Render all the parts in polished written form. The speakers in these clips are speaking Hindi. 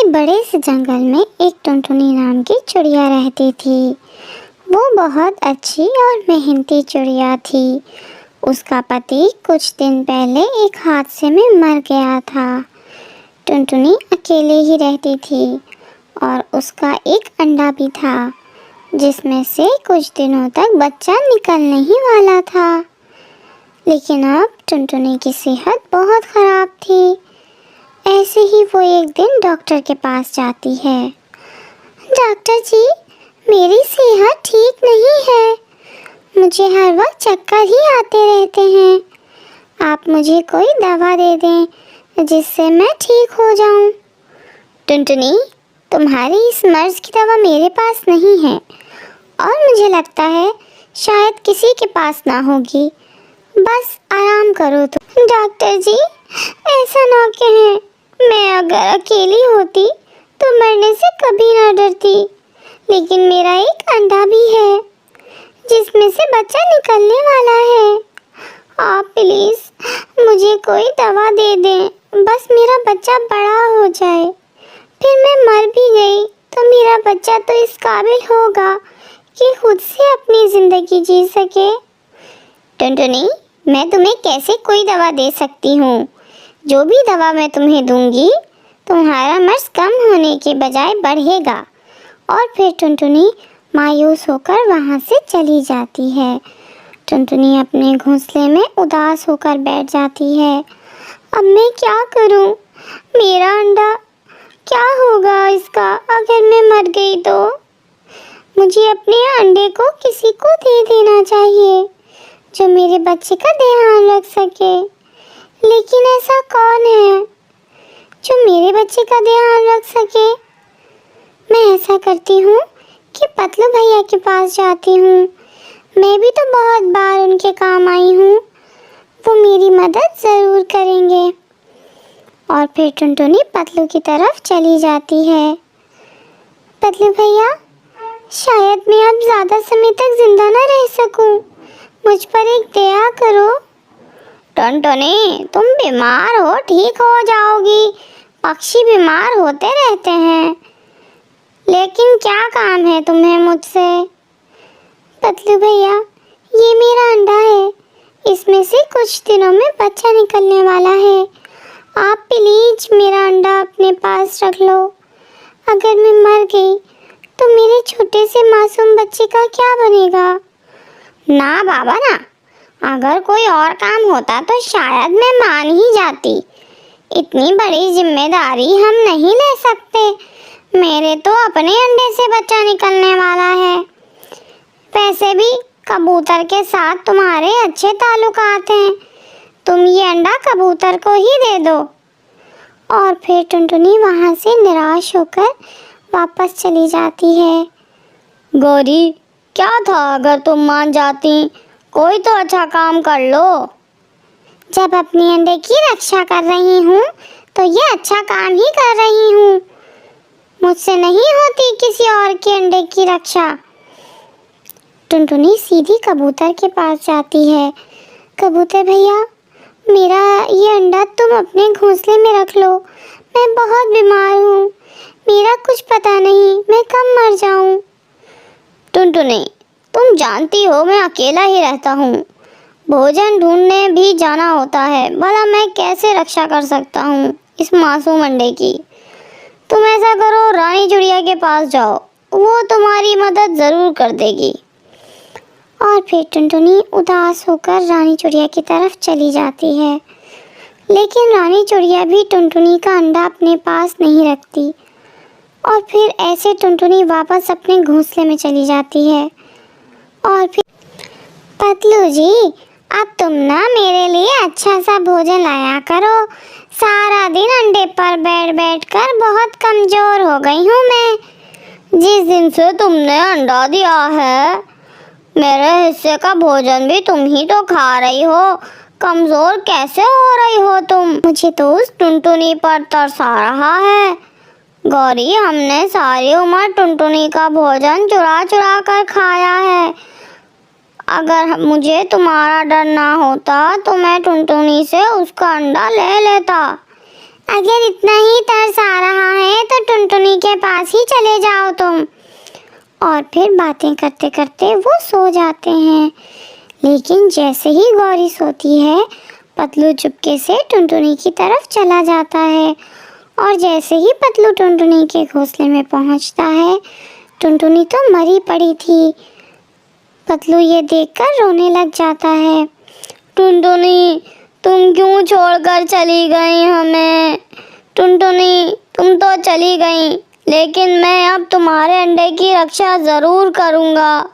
बड़े से जंगल में एक टुनटुनी नाम की चिड़िया रहती थी। वो बहुत अच्छी और मेहनती चिड़िया थी। उसका पति कुछ दिन पहले एक हादसे में मर गया था। टुनटुनी अकेले ही रहती थी और उसका एक अंडा भी था, जिसमें से कुछ दिनों तक बच्चा निकलने ही वाला था। लेकिन अब टुनटुनी की सेहत बहुत ख़राब थी। ऐसे ही वो एक दिन डॉक्टर के पास जाती है। डॉक्टर जी, मेरी सेहत ठीक नहीं है। मुझे हर वक्त चक्कर ही आते रहते हैं। आप मुझे कोई दवा दे दें जिससे मैं ठीक हो जाऊं। टुनटुनी, तुम्हारी इस मर्ज़ की दवा मेरे पास नहीं है और मुझे लगता है शायद किसी के पास ना होगी। बस आराम करो तुम। डॉक्टर जी, ऐसा ना कहें। मैं अगर अकेली होती तो मरने से कभी ना डरती, लेकिन मेरा एक अंडा भी है जिसमें से बच्चा निकलने वाला है। आप प्लीज़ मुझे कोई दवा दे दें, बस मेरा बच्चा बड़ा हो जाए। फिर मैं मर भी गई तो मेरा बच्चा तो इस काबिल होगा कि खुद से अपनी ज़िंदगी जी सके। टुनटुनी, मैं तुम्हें कैसे कोई दवा दे सकती हूँ? जो भी दवा मैं तुम्हें दूंगी, तुम्हारा मर्ज़ कम होने के बजाय बढ़ेगा। और फिर टुनटुनी मायूस होकर वहाँ से चली जाती है। टुनटुनी अपने घोंसले में उदास होकर बैठ जाती है। अब मैं क्या करूँ? मेरा अंडा क्या होगा इसका अगर मैं मर गई तो? मुझे अपने अंडे को किसी को दे देना चाहिए जो मेरे बच्चे का ध्यान रख सके। लेकिन ऐसा कौन है जो मेरे बच्चे का ध्यान रख सके? मैं ऐसा करती हूँ कि पतलू भैया के पास जाती हूँ। मैं भी तो बहुत बार उनके काम आई हूँ, वो मेरी मदद ज़रूर करेंगे। और फिर टुनटुनी पतलू की तरफ चली जाती है। पतलू भैया, शायद मैं अब ज़्यादा समय तक जिंदा ना रह सकूँ। मुझ पर एक दया करो। टुनटुनी, तुम बीमार हो, ठीक हो जाओगी। पक्षी बीमार होते रहते हैं। लेकिन क्या काम है तुम्हें मुझसे? पतलू भैया, ये मेरा अंडा है। इसमें से कुछ दिनों में बच्चा निकलने वाला है। आप प्लीज मेरा अंडा अपने पास रख लो। अगर मैं मर गई तो मेरे छोटे से मासूम बच्चे का क्या बनेगा? ना बाबा ना, अगर कोई और काम होता तो शायद मैं मान ही जाती। इतनी बड़ी जिम्मेदारी हम नहीं ले सकते। मेरे तो अपने अंडे से बच्चा निकलने वाला है। वैसे भी कबूतर के साथ तुम्हारे अच्छे ताल्लुकात हैं। तुम ये अंडा कबूतर को ही दे दो। और फिर टुनटुनी वहाँ से निराश होकर वापस चली जाती है। गौरी, क्या था अगर तुम मान जाती? कोई तो अच्छा काम कर लो। जब अपने अंडे की रक्षा कर रही हूँ तो ये अच्छा काम ही कर रही हूँ। मुझसे नहीं होती किसी और के अंडे की रक्षा। टुनटुनी सीधी कबूतर के पास जाती है। कबूतर भैया, मेरा ये अंडा तुम अपने घोंसले में रख लो। मैं बहुत बीमार हूँ, मेरा कुछ पता नहीं मैं कब मर जाऊँ। टुनटुनी, तुम जानती हो मैं अकेला ही रहता हूँ। भोजन ढूंढने भी जाना होता है। भला मैं कैसे रक्षा कर सकता हूँ इस मासूम अंडे की? तुम ऐसा करो, रानी चिड़िया के पास जाओ, वो तुम्हारी मदद ज़रूर कर देगी। और फिर टुनटुनी उदास होकर रानी चिड़िया की तरफ चली जाती है। लेकिन रानी चिड़िया भी टुनटुनी का अंडा अपने पास नहीं रखती। और फिर ऐसे टुनटुनी वापस अपने घोंसले में चली जाती है। और फिर पतलू जी, अब तुम ना मेरे लिए अच्छा सा भोजन लाया करो। सारा दिन अंडे पर बैठ बैठ कर बहुत कमज़ोर हो गई हूँ मैं। जिस दिन से तुमने अंडा दिया है, मेरे हिस्से का भोजन भी तुम ही तो खा रही हो। कमज़ोर कैसे हो रही हो तुम? मुझे तो उस टुनटुनी पर तरस आ रहा है। गौरी, हमने सारी उम्र टुनटुनी का भोजन चुरा चुरा कर खाया है। अगर मुझे तुम्हारा डर ना होता तो मैं टुनटुनी से उसका अंडा ले लेता। अगर इतना ही तरस आ रहा है तो टुनटुनी के पास ही चले जाओ तुम। और फिर बातें करते करते वो सो जाते हैं। लेकिन जैसे ही गौरी सोती है, पतलू चुपके से टुनटुनी की तरफ चला जाता है। और जैसे ही पतलू टुनटुनी के घोंसले में पहुंचता है, टुनटुनी तो मरी पड़ी थी। पतलू ये देखकर रोने लग जाता है। टुनटुनी, तुम क्यों छोड़कर चली गई हमें? टुनटुनी, तुम तो चली गई, लेकिन मैं अब तुम्हारे अंडे की रक्षा ज़रूर करूँगा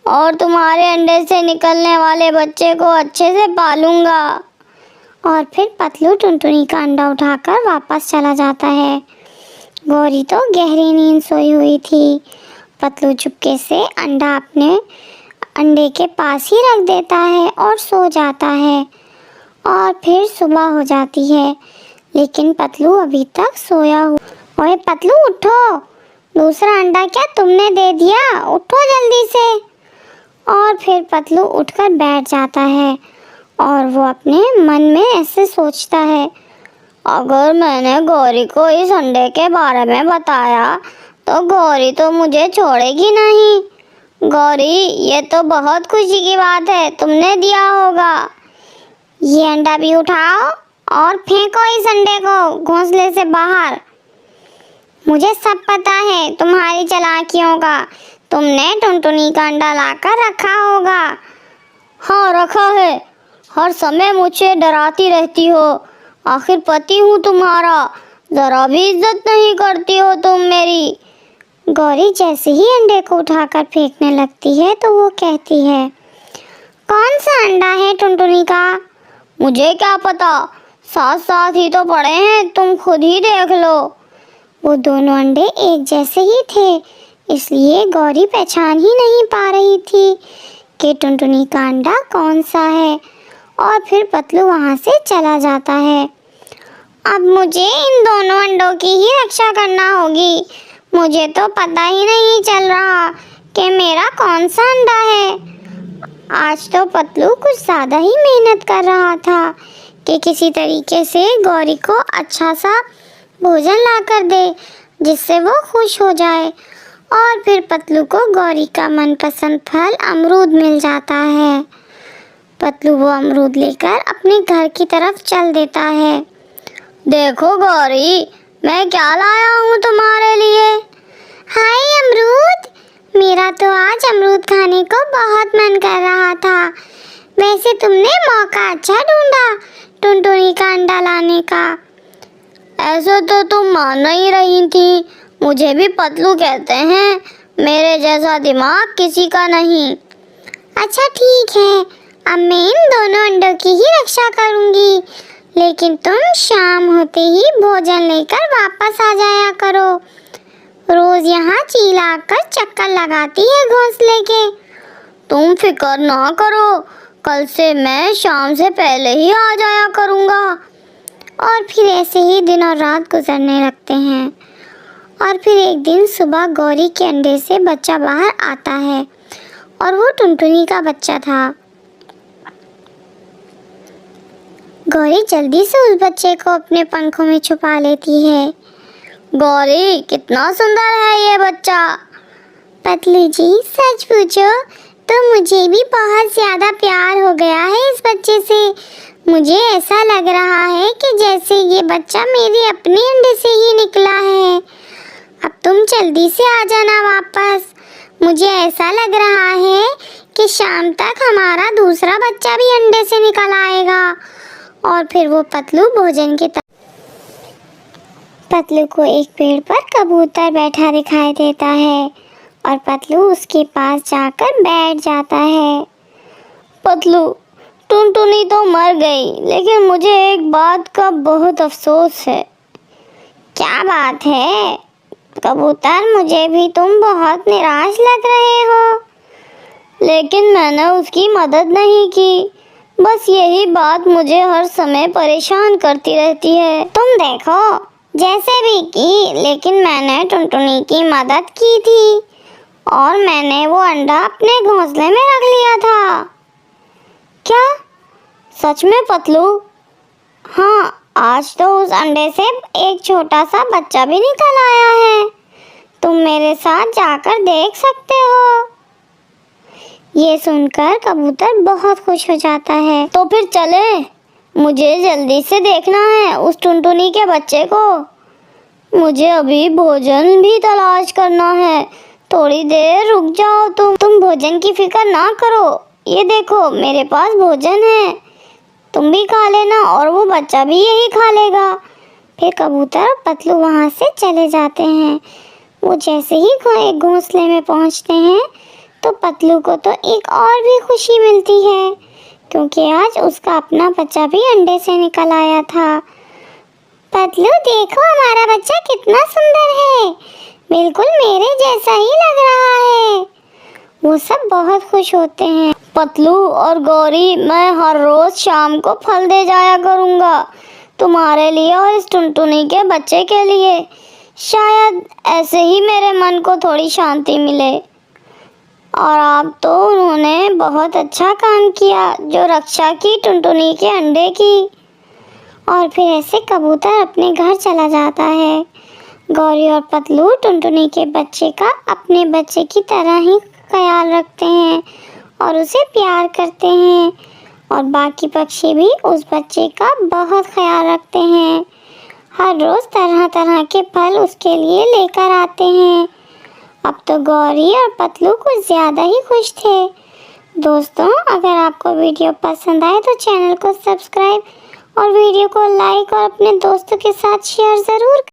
और तुम्हारे अंडे से निकलने वाले बच्चे को अच्छे से पालूँगा। और फिर पतलू टुनटुनी का अंडा उठाकर वापस चला जाता है। गौरी तो गहरी नींद सोई हुई थी। पतलू चुपके से अंडा अपने अंडे के पास ही रख देता है और सो जाता है। और फिर सुबह हो जाती है, लेकिन पतलू अभी तक सोया हुआ। ओए पतलू, उठो, दूसरा अंडा क्या तुमने दे दिया? उठो जल्दी से। और फिर पतलू उठकर बैठ जाता है और वो अपने मन में ऐसे सोचता है, अगर मैंने गौरी को इस अंडे के बारे में बताया तो गौरी तो मुझे छोड़ेगी नहीं। गौरी, ये तो बहुत खुशी की बात है, तुमने दिया होगा। ये अंडा भी उठाओ और फेंको इस अंडे को घोंसले से बाहर। मुझे सब पता है तुम्हारी चालाकियों का। तुमने टुनटुनी का अंडा लाकर रखा होगा। हाँ, रखा है। हर समय मुझे डराती रहती हो। आखिर पति हूँ तुम्हारा, जरा भी इज्जत नहीं करती हो तुम मेरी। गौरी जैसे ही अंडे को उठाकर फेंकने लगती है तो वो कहती है, कौन सा अंडा है टुनटुनी का? मुझे क्या पता, साथ साथ ही तो पड़े हैं, तुम खुद ही देख लो। वो दोनों अंडे एक जैसे ही थे, इसलिए गौरी पहचान ही नहीं पा रही थी कि टुनटुनी का अंडा कौन सा है। और फिर पतलू वहाँ से चला जाता है। अब मुझे इन दोनों अंडों की ही रक्षा करना होगी। मुझे तो पता ही नहीं चल रहा कि मेरा कौन सा अंडा है। आज तो पतलू कुछ ज़्यादा ही मेहनत कर रहा था कि किसी तरीके से गौरी को अच्छा सा भोजन ला कर दे, जिससे वो खुश हो जाए। और फिर पतलू को गौरी का मनपसंद फल अमरूद मिल जाता है। पतलू वो अमरूद लेकर अपने घर की तरफ चल देता है। देखो गौरी, मैं क्या लाया हूँ तुम्हारे लिए। हाय अमरूद, मेरा तो आज अमरूद खाने को बहुत मन कर रहा था। वैसे तुमने मौका अच्छा ढूंढा टुनटुनी का अंडा लाने का। ऐसे तो तुम मान नहीं रही थी। मुझे भी पतलू कहते हैं, मेरे जैसा दिमाग किसी का नहीं। अच्छा ठीक है, अब मैं इन दोनों अंडों की ही रक्षा करूंगी, लेकिन तुम शाम होते ही भोजन लेकर वापस आ जाया करो। रोज यहाँ चीला कर चक्कर लगाती है घोंसले के। तुम फिक्र ना करो, कल से मैं शाम से पहले ही आ जाया करूँगा। और फिर ऐसे ही दिन और रात गुजरने लगते हैं। और फिर एक दिन सुबह गौरी के अंडे से बच्चा बाहर आता है और वो टुनटुनी का बच्चा था। गौरी जल्दी से उस बच्चे को अपने पंखों में छुपा लेती है। गौरी, कितना सुंदर है ये बच्चा। पतलू जी, सच पूछो तो मुझे भी बहुत ज़्यादा प्यार हो गया है इस बच्चे से। मुझे ऐसा लग रहा है कि जैसे ये बच्चा मेरे अपने अंडे से ही निकला है। अब तुम जल्दी से आ जाना वापस। मुझे ऐसा लग रहा है कि शाम तक हमारा दूसरा बच्चा भी अंडे से निकल आएगा। और फिर वो पतलू भोजन के पतलू को एक पेड़ पर कबूतर बैठा दिखाई देता है और पतलू उसके पास जाकर बैठ जाता है। पतलू, टुनटुनी तो मर गई, लेकिन मुझे एक बात का बहुत अफसोस है। क्या बात है? कबूतर, मुझे भी तुम बहुत निराश लग रहे हो। लेकिन मैंने उसकी मदद नहीं की। बस यही बात मुझे हर समय परेशान करती रहती है। तुम देखो, जैसे भी की, लेकिन मैंने टुनटुनी की मदद की थी और मैंने वो अंडा अपने घोंसले में रख लिया था। क्या? सच में पतलू? हाँ, आज तो उस अंडे से एक छोटा सा बच्चा भी निकल आया है। तुम मेरे साथ जाकर देख सकते हो। ये सुनकर कबूतर बहुत खुश हो जाता है। तो फिर चले, मुझे जल्दी से देखना है उस टुनटुनी के बच्चे को। मुझे अभी भोजन भी तलाश करना है। थोड़ी देर रुक जाओ तुम भोजन की फिक्र ना करो। ये देखो मेरे पास भोजन है, तुम भी खा लेना और वो बच्चा भी यही खा लेगा। फिर कबूतर और पतलू वहाँ से चले जाते हैं। वो जैसे ही एक घोंसले में पहुँचते हैं तो पतलू को तो एक और भी खुशी मिलती है, क्योंकि आज उसका अपना बच्चा भी अंडे से निकल आया था। पतलू देखो, हमारा बच्चा कितना सुंदर है, बिल्कुल मेरे जैसा ही लग रहा है। वो सब बहुत खुश होते हैं। पतलू और गौरी, मैं हर रोज शाम को फल दे जाया करूँगा तुम्हारे लिए और इस टुनटुनी के बच्चे के लिए। शायद ऐसे ही मेरे मन को थोड़ी शांति मिले। और अब तो उन्होंने बहुत अच्छा काम किया जो रक्षा की टुनटुनी के अंडे की। और फिर ऐसे कबूतर अपने घर चला जाता है। गौरी और पतलू टुनटुनी के बच्चे का अपने बच्चे की तरह ही ख्याल रखते हैं और उसे प्यार करते हैं। और बाकी पक्षी भी उस बच्चे का बहुत ख्याल रखते हैं। हर रोज़ तरह तरह के फल उसके लिए लेकर आते हैं। अब तो गौरी और पतलू कुछ ज़्यादा ही खुश थे। दोस्तों, अगर आपको वीडियो पसंद आए तो चैनल को सब्सक्राइब और वीडियो को लाइक और अपने दोस्तों के साथ शेयर ज़रूर